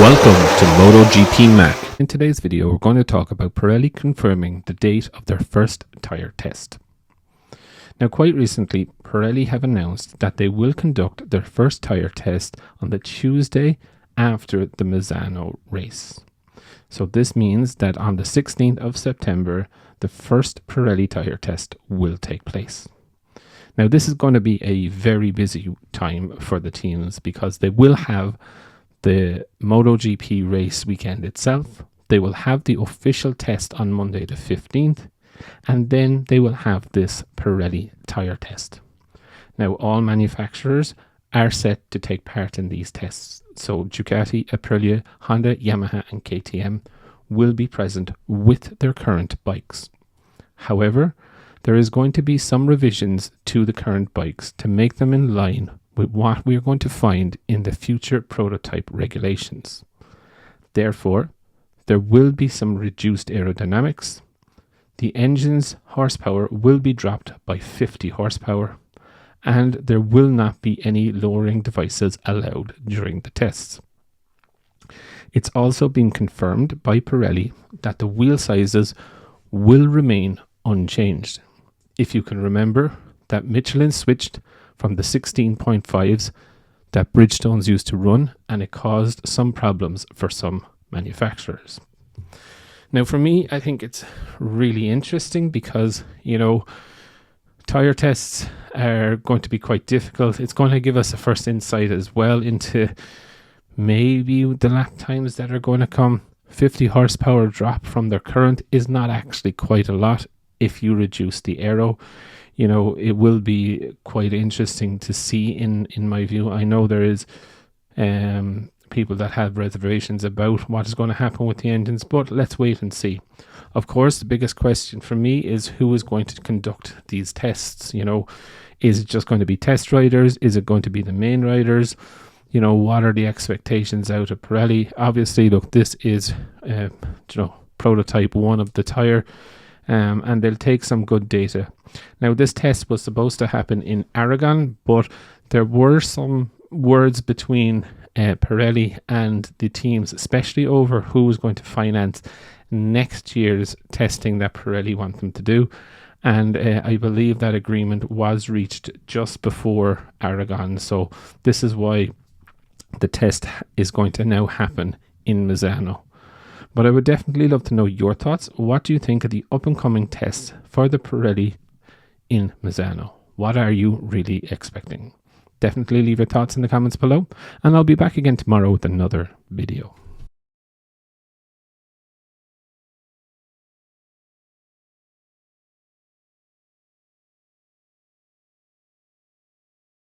Welcome to MotoGP Mac. In today's video, we're going to talk about Pirelli confirming the date of their first tyre test. Now, quite recently, Pirelli have announced that they will conduct their first tyre test on the Tuesday after the Misano race. So this means that on the 16th of September, the first Pirelli tyre test will take place. Now, this is going to be a very busy time for the teams because they will have the MotoGP race weekend itself. They will have the official test on Monday the 15th, and then they will have this Pirelli tyre test. Now, all manufacturers are set to take part in these tests. So Ducati, Aprilia, Honda, Yamaha and KTM will be present with their current bikes. However, there is going to be some revisions to the current bikes to make them in line with what we are going to find in the future prototype regulations. Therefore, there will be some reduced aerodynamics. The engine's horsepower will be dropped by 50 horsepower, and there will not be any lowering devices allowed during the tests. It's also been confirmed by Pirelli that the wheel sizes will remain unchanged. If you can remember that Michelin switched from the 16.5s that Bridgestones used to run, and it caused some problems for some manufacturers. Now, for me, I think it's really interesting because, tyre tests are going to be quite difficult. It's going to give us a first insight as well into maybe the lap times that are going to come. 50 horsepower drop from their current is not actually quite a lot if you reduce the aero. It will be quite interesting to see in my view. I know there is people that have reservations about what is going to happen with the engines, but let's wait and see. Of course, the biggest question for me is who is going to conduct these tests. Is it just going to be test riders? Is it going to be the main riders? What are the expectations out of Pirelli? Obviously, look, this is prototype one of the tyre. And they'll take some good data. Now, this test was supposed to happen in Aragon, but there were some words between Pirelli and the teams, especially over who was going to finance next year's testing that Pirelli want them to do. And I believe that agreement was reached just before Aragon. So this is why the test is going to now happen in Misano. But I would definitely love to know your thoughts. What do you think of the up-and-coming tests for the Pirelli in Misano? What are you really expecting? Definitely leave your thoughts in the comments below, and I'll be back again tomorrow with another video.